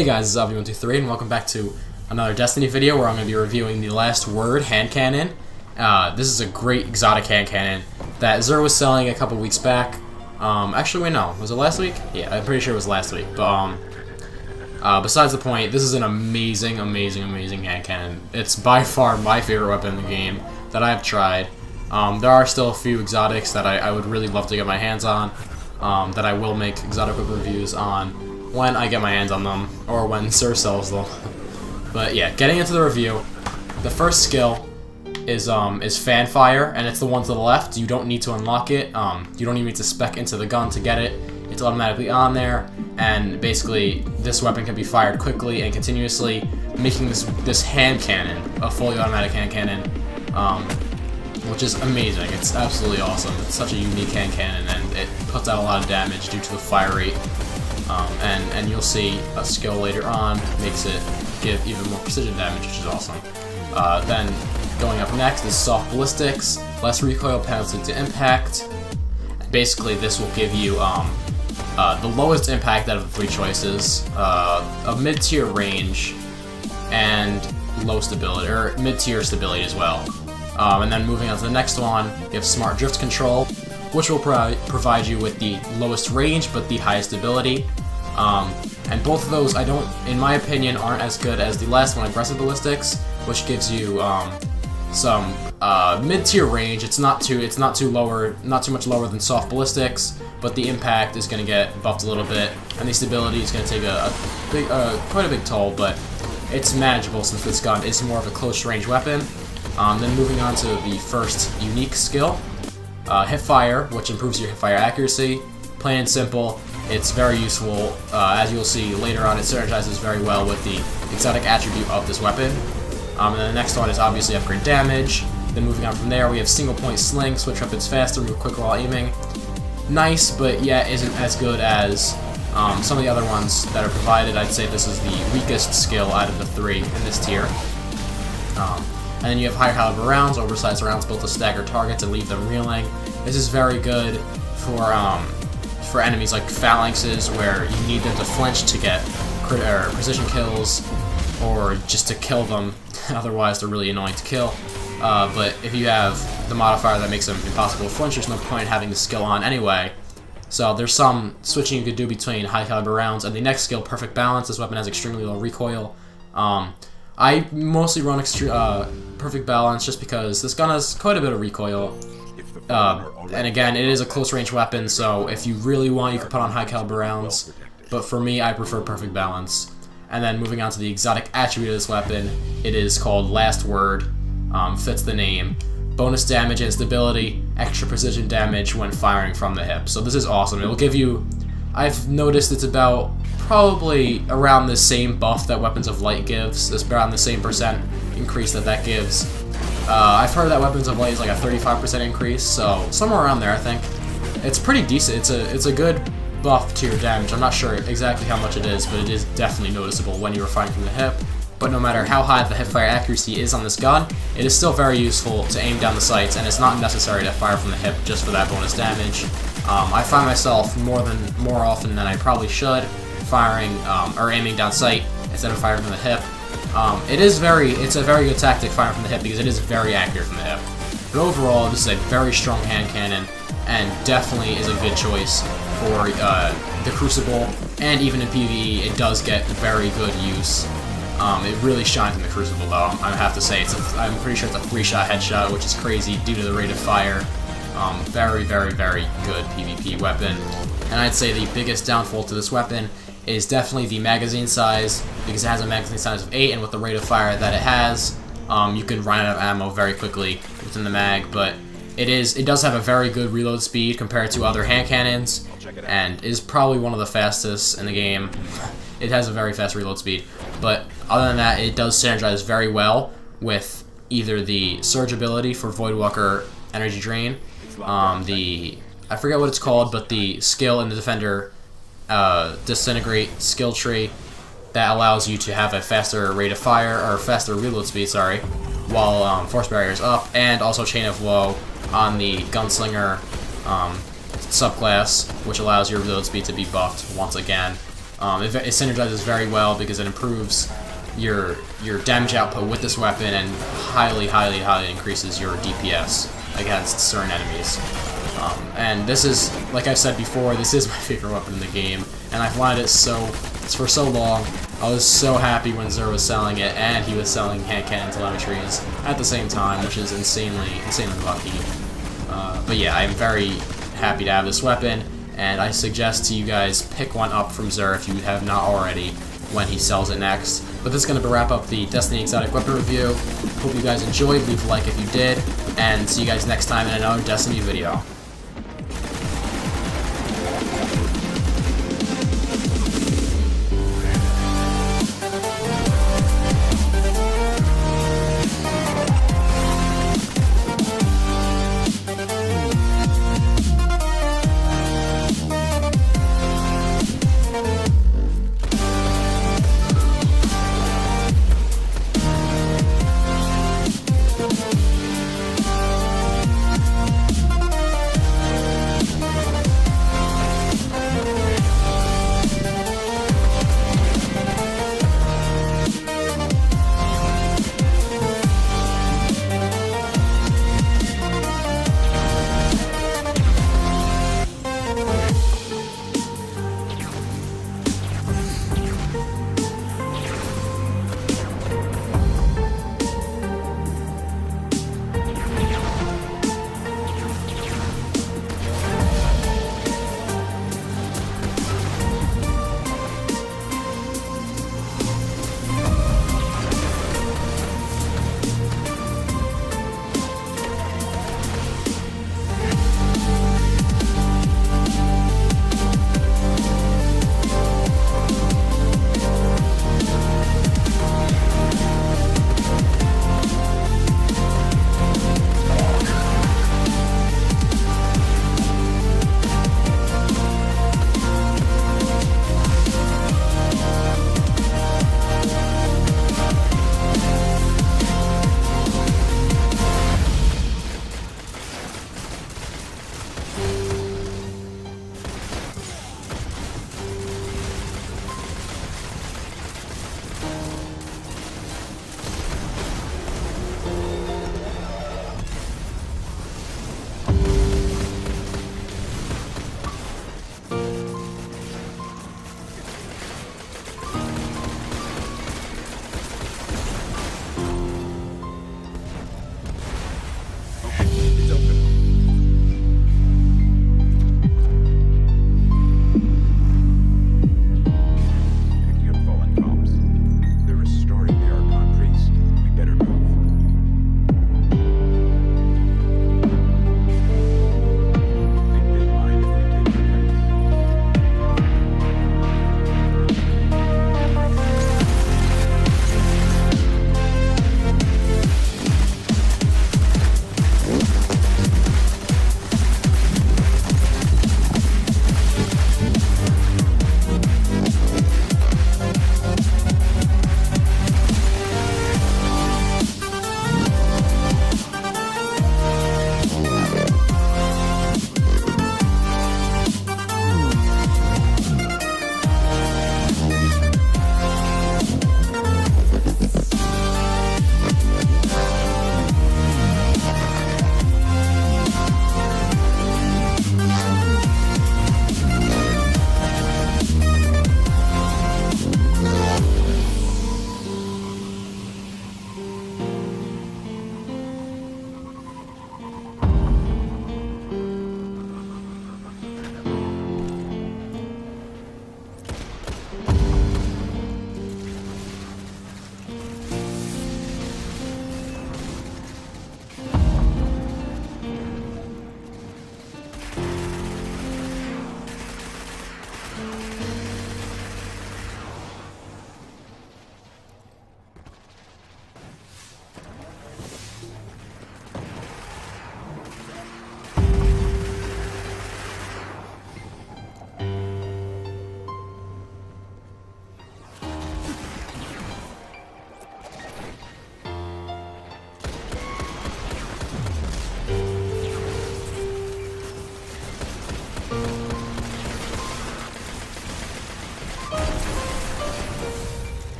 Hey guys, this is Alvy123 and welcome back to another Destiny video where I'm going to be reviewing the Last Word hand cannon. This is a great exotic hand cannon that Xur was selling a couple weeks back. Actually, wait, no. Was it last week? Yeah, I'm pretty sure it was last week. But, besides the point, this is an amazing hand cannon. It's by far my favorite weapon in the game that I've tried. There are still a few exotics that I would really love to get my hands on, that I will make exotic weapon reviews on when I get my hands on them, or when Xur sells them. But yeah, getting into the review, the first skill is Fanfire, and it's the one to the left. You don't need to unlock it. You don't even need to spec into the gun to get it. It's automatically on there, and basically this weapon can be fired quickly and continuously, making this hand cannon a fully automatic hand cannon, which is amazing. It's absolutely awesome. It's such a unique hand cannon, and it puts out a lot of damage due to the fire rate. And you'll see a skill later on makes it give even more precision damage, which is awesome. Then going up next is Soft Ballistics, less recoil penalty to impact. Basically, this will give you the lowest impact out of the three choices, a mid-tier range, and low stability, or mid-tier stability as well. And then moving on to the next one, you have Smart Drift Control, which will provide you with the lowest range but the highest ability. And both of those, in my opinion, aren't as good as the last one, Aggressive Ballistics, which gives you some mid-tier range. It's not too much lower than Soft Ballistics, but the impact is going to get buffed a little bit, and the stability is going to take quite a big toll, but it's manageable since this gun is more of a close-range weapon. Then moving on to the first unique skill, Hipfire, which improves your hipfire accuracy. Plain and simple, it's very useful. As you'll see later on, it synergizes very well with the exotic attribute of this weapon. And then the next one is obviously Upgrade Damage. Then moving on from there, we have Single Point Sling, switch weapons faster, move quicker while aiming. Nice, but yeah, isn't as good as some of the other ones that are provided. I'd say this is the weakest skill out of the three in this tier. And then you have High Caliber Rounds, oversized rounds built to stagger targets and leave them reeling. This is very good for enemies like Phalanxes, where you need them to flinch to get precision kills, or just to kill them. Otherwise, they're really annoying to kill. But if you have the modifier that makes them impossible to flinch, there's no point in having the skill on anyway. So there's some switching you could do between High Caliber Rounds and the next skill, Perfect Balance. This weapon has extremely low recoil. I mostly run Perfect Balance just because this gun has quite a bit of recoil. And again, it is a close-range weapon, so if you really want, you can put on High Caliber Rounds. But for me, I prefer Perfect Balance. And then moving on to the exotic attribute of this weapon, it is called Last Word. Fits the name. Bonus damage and stability, extra precision damage when firing from the hip. So this is awesome. It will give you... I've noticed it's about probably around the same buff that Weapons of Light gives. It's around the same percent increase that gives. I've heard that Weapons of Light is like a 35% increase, so somewhere around there, I think. It's pretty decent. It's a good buff to your damage. I'm not sure exactly how much it is, but it is definitely noticeable when you are firing from the hip. But no matter how high the hipfire accuracy is on this gun, it is still very useful to aim down the sights, and it's not necessary to fire from the hip just for that bonus damage. I find myself more often than I probably should firing or aiming down sight instead of firing from the hip. It's a very good tactic firing from the hip because it is very accurate from the hip. But overall, this is a very strong hand cannon and definitely is a good choice for the Crucible, and even in PvE, it does get very good use. It really shines in the Crucible, though. I have to say, I'm pretty sure it's a 3-shot headshot, which is crazy due to the rate of fire. Very good PvP weapon. And I'd say the biggest downfall to this weapon is definitely the magazine size, because it has a magazine size of 8, and with the rate of fire that it has, you can run out of ammo very quickly within the mag, but it does have a very good reload speed compared to other hand cannons, and is probably one of the fastest in the game. It has a very fast reload speed, but other than that, it does synergize very well with either the Surge ability for Voidwalker Energy Drain, I forget what it's called, but the skill in the Defender Disintegrate skill tree that allows you to have a faster rate of fire, or faster reload speed, sorry, while Force Barrier is up, and also Chain of Woe on the Gunslinger subclass, which allows your reload speed to be buffed once again. It synergizes very well because it improves your damage output with this weapon and highly increases your DPS against certain enemies. And this is, like I've said before, this is my favorite weapon in the game, and I've wanted it for so long. I was so happy when Xur was selling it, and he was selling hand cannon telemetries at the same time, which is insanely lucky. But yeah, I'm very happy to have this weapon, and I suggest to you guys pick one up from Xur if you have not already when he sells it next. But this is going to wrap up the Destiny Exotic Weapon review. Hope you guys enjoyed. Leave a like if you did, and see you guys next time in another Destiny video.